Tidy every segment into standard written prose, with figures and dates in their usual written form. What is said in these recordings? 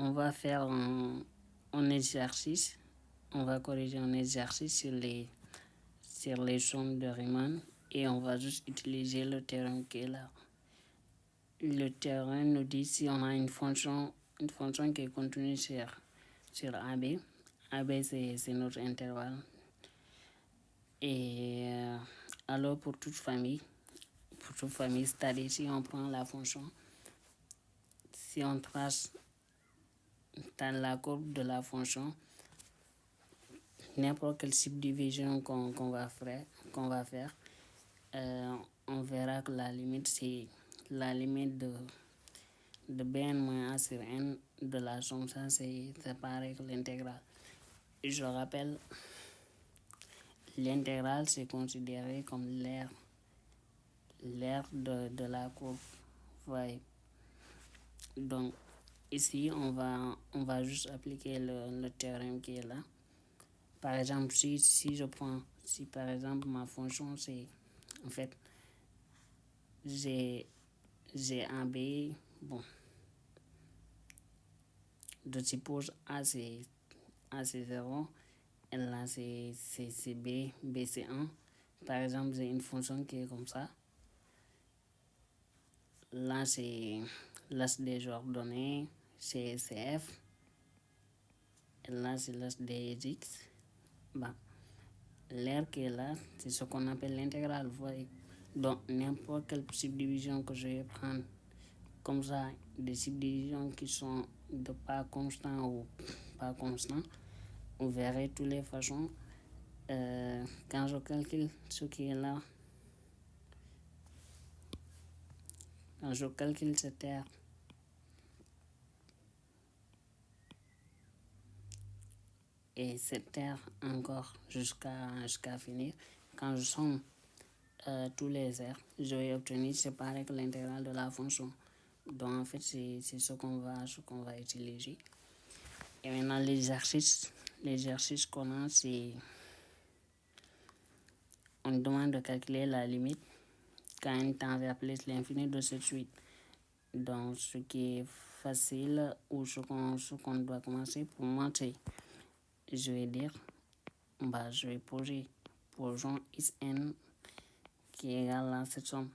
on va faire un exercice. On va corriger un exercice sur les sommes de Riemann et on va juste utiliser le théorème qui est là. Le théorème nous dit si on a une fonction qui est contenue sur AB. AB, c'est notre intervalle. Et alors, pour toute famille, c'est-à-dire si on prend la fonction, si on trace dans la courbe de la fonction, n'importe quelle subdivision qu'on va faire, on verra que la limite, c'est la limite de bn moins a sur n de la somme. Ça, c'est pareil que l'intégrale. Je rappelle, l'intégrale, c'est considéré comme l'aire de la courbe. Ouais. Donc, ici, on va juste appliquer le théorème qui est là. Par exemple, si par exemple ma fonction c'est, en fait, j'ai un B, bon, je suppose A c'est 0, et là c'est B c'est 1. Par exemple, j'ai une fonction qui est comme ça. Là c'est l'as des ordonnées, c'est F. Et là c'est l'as des X. Bah, l'aire qui est là, c'est ce qu'on appelle l'intégrale. Donc, n'importe quelle subdivision que je vais prendre, comme ça, des subdivisions qui sont de pas constant ou pas constant, vous verrez toutes les façons. Quand je calcule ce qui est là, quand je calcule cette aire, et cette aire encore jusqu'à finir, quand je somme tous les aires, je vais obtenir, c'est pareil que l'intégrale de la fonction. Donc en fait, c'est ce qu'on va utiliser. Et maintenant, l'exercice qu'on a, c'est on demande de calculer la limite quand n tend vers plus l'infini de cette suite. Donc, ce qui est facile ou ce qu'on doit commencer, pour moi, c'est, je vais dire, je vais posons Xn qui est égal à cette somme.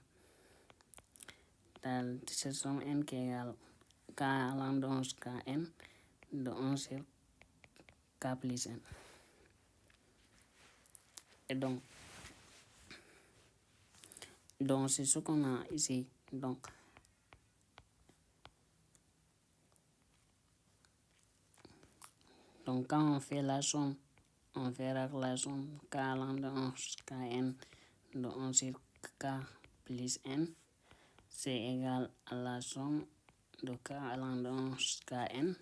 Cette somme n qui est égale k allant de 1 jusqu'à n, de 1 sur k plus n. Et donc c'est ce qu'on a ici. Donc, quand on fait la somme, on verra que la somme k allant de 1 jusqu'à n, de 1 sur k plus n, c'est égal à la somme de k allant de 1 jusqu'à n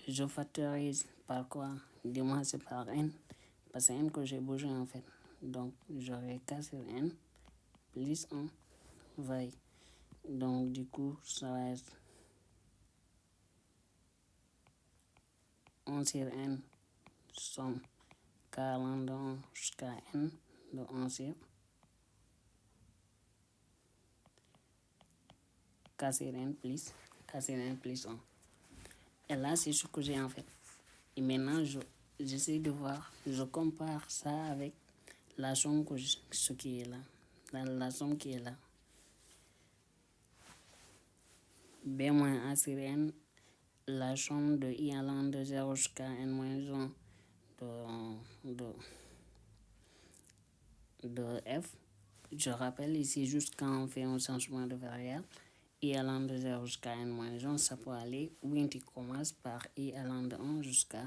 je factorise par quoi? Dis-moi, c'est par n, parce que n que j'ai besoin en fait. Donc, j'aurai k sur n plus 1. Voyez. Donc, du coup, ça va être 1 sur n, somme k allant de 1 jusqu'à n, de 1 sur k sur n plus 1. Et là, c'est ce que j'ai en fait. Et maintenant, j'essaie de voir, je compare ça avec la somme ce qui est là. La somme qui est là. B moins A sur n, la somme de I allant de 0 jusqu'à n moins 1 de F. Je rappelle ici, juste quand on fait un changement de variable, I allant de 0 jusqu'à n moins 1, ça peut aller, ou tu commences par I allant de 1 jusqu'à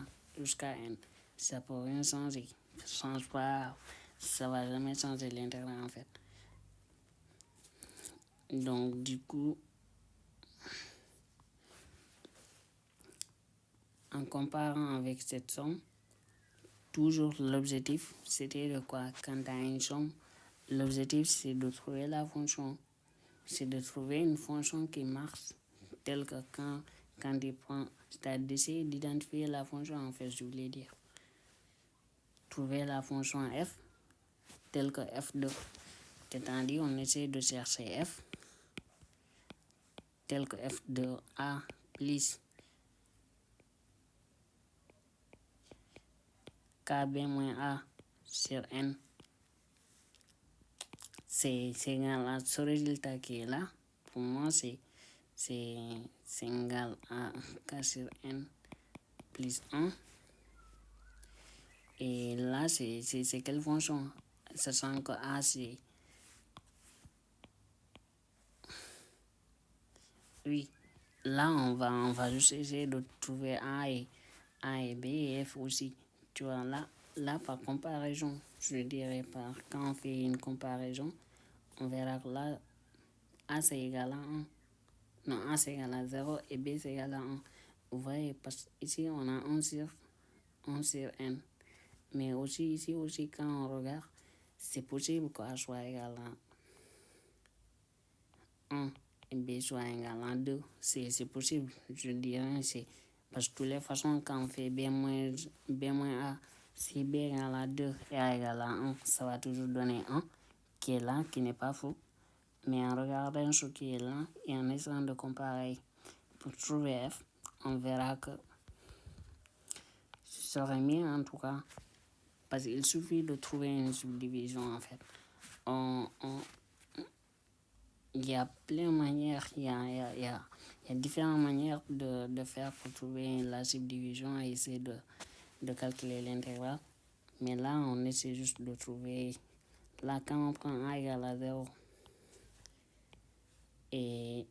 n. Ça peut rien changer. Ça change pas, ça va jamais changer l'intégrale en fait. Donc, du coup, en comparant avec cette somme, toujours l'objectif, c'était de quoi? Quand tu as une somme, l'objectif, c'est de trouver la fonction. C'est de trouver une fonction qui marche, telle que quand tu prends, c'est-à-dire d'essayer d'identifier la fonction, en fait, je voulais dire. Trouver la fonction f, telle que f2. C'est-à-dire, on essaie de chercher f. tel que f de A plus KB moins A sur N, c'est égal à ce résultat qui est là. Pour moi, c'est égal à K sur N plus 1. Et là, c'est quelle fonction? Sachant que A, c'est... Oui, là, on va juste essayer de trouver A et B et F aussi. Tu vois, là, par comparaison, je dirais quand on fait une comparaison, on verra que là, A c'est égal à 1. Non, A c'est égal à 0 et B c'est égal à 1. Vous voyez, parce qu'ici, on a 1 sur N. Mais aussi, ici aussi, quand on regarde, c'est possible qu'A soit égal à 1 et B soit égal à 2. C'est possible, je dirais, c'est... Parce que de toutes les façons, quand on fait B moins A, si B égale à 2 et A égale à 1, ça va toujours donner 1, qui est là, qui n'est pas faux. Mais en regardant ce qui est là et en essayant de comparer pour trouver F, on verra que ce serait mieux en tout cas. Parce qu'il suffit de trouver une subdivision en fait. Il y a plein de manières, il y a différentes manières de faire pour trouver la subdivision et essayer de calculer l'intégrale. Mais là, on essaie juste de trouver, là quand on prend A égale à 0 et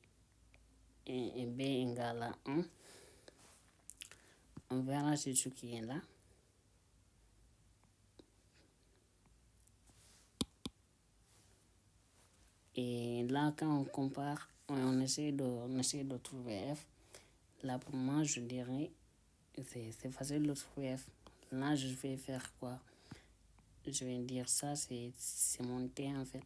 B égale à 1, on verra c'est ce qui est là. Et là, quand on compare, on essaie de trouver F. Là, pour moi, je dirais, c'est facile de trouver F. Là, je vais faire quoi? Je vais dire ça, c'est mon T en fait.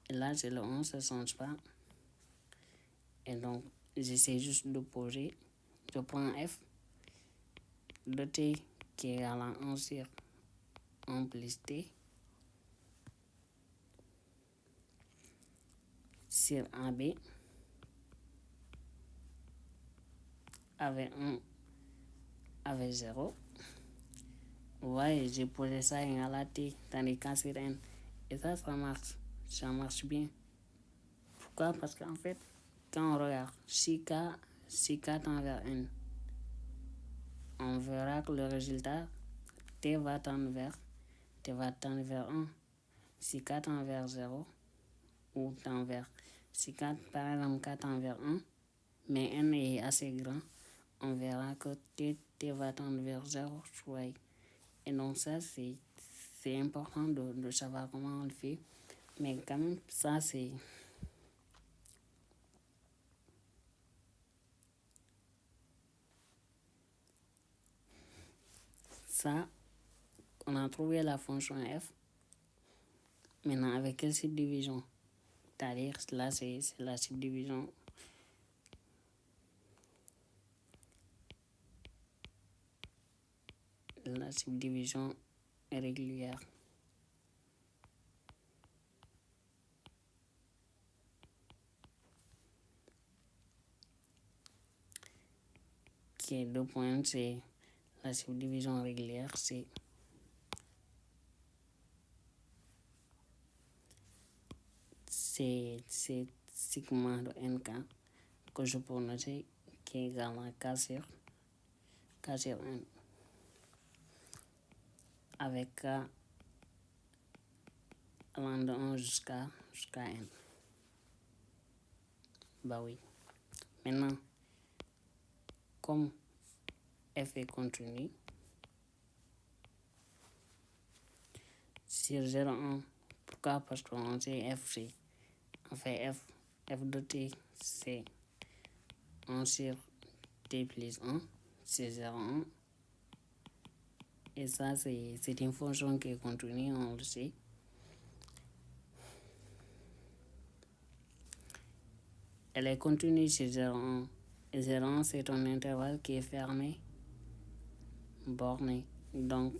Et là, c'est le 11, ça ne change pas. Et donc, j'essaie juste de poser. Je prends F de T qui est égal à 1 sur 1 plus T sur AB avec 1 avec 0. Ouais, j'ai posé ça égal à T, tandis qu'A sur N. Et ça marche. Ça marche bien. Pourquoi? Parce qu'en fait, quand on regarde, si K tend vers N, on verra que le résultat, T va tendre vers 1. Si K tend vers 0, ou tend vers... Si K, par exemple, K tend vers 1, mais N est assez grand, on verra que T va tendre vers 0. Ouais. Et donc ça, c'est important de savoir comment on le fait. Mais quand même, ça, c'est... Ça, on a trouvé la fonction F. Maintenant, avec quelle subdivision? C'est-à-dire, là, c'est la subdivision. La subdivision régulière. Qui est 2 points, c'est la subdivision régulière, c'est sigma de nk que je peux noter qui est égal à k sur n avec k allant de 1 jusqu'à n. Bah oui. Maintenant, comme f est continu, sur 0, 1, pourquoi? Parce qu'on sait f, c'est en fait f de t, c'est 1 sur t plus 1, c'est 0, 1. Et ça, c'est une fonction qui est continue, on le sait. Elle est continue sur 0,1. Et 0,1, c'est un intervalle qui est fermé, borné. Donc,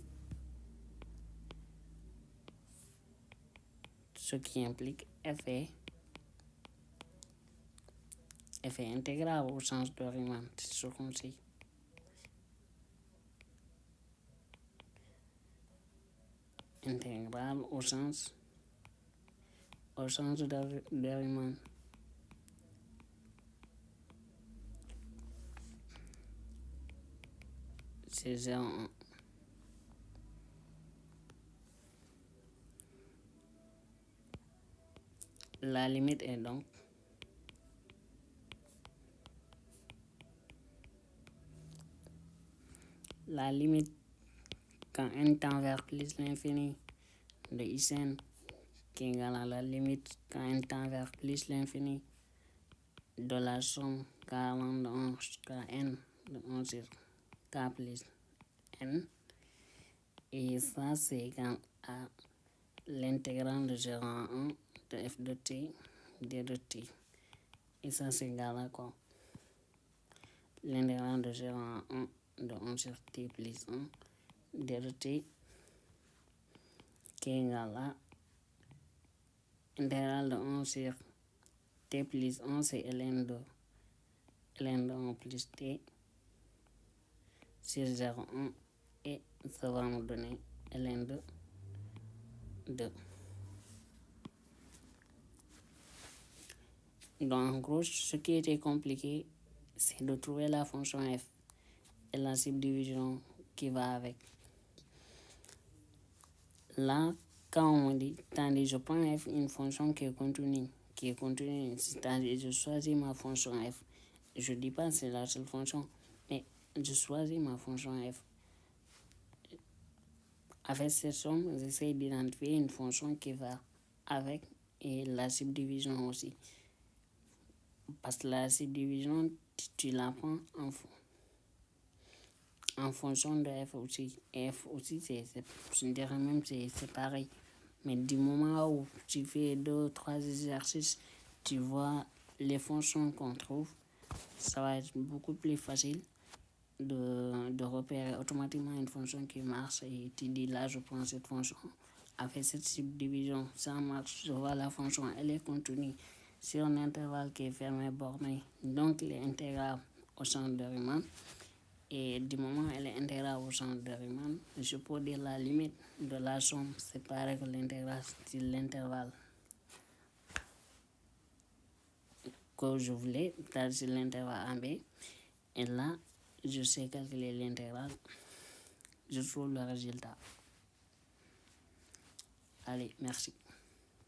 ce qui implique f est f est intégrable au sens de Riemann, c'est ce qu'on sait. Intégrable au sens de Riemann. C'est 0,1. La limite est donc la limite quand n tend vers plus l'infini de Isn qui est égale à la limite quand n tend vers plus l'infini de la somme k allant de 1 jusqu'à n de 1 sur k plus n. Et ça, c'est égal à l'intégrale de 0 à 1 de f de t d de t. Et ça, c'est égal à quoi? L'intégrale de 0 à 1 de 1 sur t plus 1 d de t qui est égal à l'intégrale de 1 sur t plus 1, c'est ln de 1 plus t sur 0,1 et ça va me donner ln de 2. Donc en gros, ce qui était compliqué, c'est de trouver la fonction f et la subdivision qui va avec. Là, quand on me dit, tandis je prends f une fonction qui est continue, c'est-à-dire je choisis ma fonction f. Je ne dis pas c'est la seule fonction, mais je choisis ma fonction f. Avec cette somme, j'essaie d'identifier une fonction qui va avec et la subdivision aussi. Parce que la subdivision, tu la prends en fonction de f aussi. Et f aussi, je dirais même c'est pareil. Mais du moment où tu fais 2 ou 3 exercices, tu vois les fonctions qu'on trouve, ça va être beaucoup plus facile de repérer automatiquement une fonction qui marche et tu dis là je prends cette fonction. Avec cette subdivision, ça marche, je vois la fonction, elle est continue sur un intervalle qui est fermé, borné, donc il est intégrable au sens de Riemann. Et du moment où elle est intégrable au sens de Riemann, je peux dire la limite de la somme, c'est pareil que l'intégrale sur l'intervalle que je voulais, c'est-à-dire l'intervalle AB. Et là, je sais calculer l'intégrale, je trouve le résultat. Allez, merci.